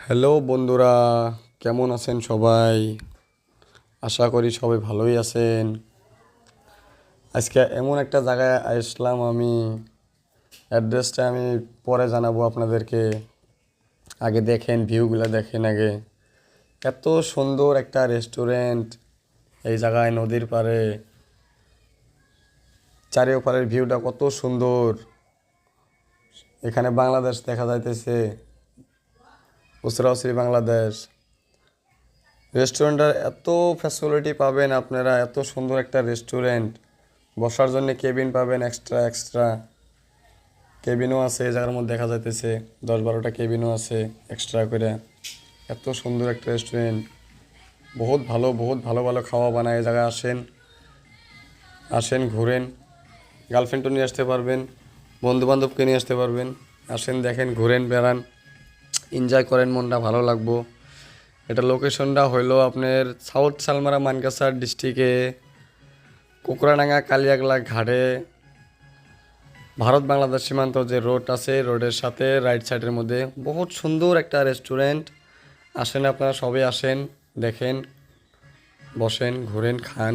Hello বন্ধুরা, কেমন আছেন সবাই? আশা করি সবাই ভালোই আছেন। আজকে এমন একটা জায়গায় আসলাম আমি, অ্যাড্রেসটা আমি পরে জানাবো আপনাদেরকে। আগে দেখেন, ভিউগুলো দেখেন আগে। এত সুন্দর একটা রেস্টুরেন্ট এই জায়গায়, নদীর পাড়ে, চারিওপারের ভিউটা কত সুন্দর। এখানে বাংলাদেশ দেখা যাইতেছে, উসরাউসরি বাংলাদেশ। রেস্টুরেন্টের এত ফ্যাসিলিটি পাবেন আপনারা, এত সুন্দর একটা রেস্টুরেন্ট। বসার জন্য কেবিন পাবেন, এক্সট্রা এক্সট্রা কেবিনও আছে এই জায়গার মধ্যে দেখা যাইতেছে। 10-12টা কেবিনও আছে এক্সট্রা করে। এত সুন্দর একটা রেস্টুরেন্ট, বহুত ভালো ভালো খাওয়া বানায়। এই জায়গায় আসেন, আসেন ঘুরেন। গার্লফ্রেন্ডও নিয়ে আসতে পারবেন, বন্ধু বান্ধবকে নিয়ে আসতে পারবেন। আসেন, দেখেন, ঘুরেন, বেড়ান, এনজয় করেন, মনটা ভালো লাগবো। এটা লোকেশনটা হইলো আপনার সাউথ সালমারা মানকাসার ডিস্ট্রিক্টে, কুকরাডাঙ্গা কালিয়াগলা ঘাটে, ভারত বাংলাদেশ সীমান্ত যে রোড আছে, রোডের সাথে রাইট সাইডের মধ্যে বহুত সুন্দর একটা রেস্টুরেন্ট। আসেন আপনারা সবাই, আসেন, দেখেন, বসেন, ঘুরেন, খান।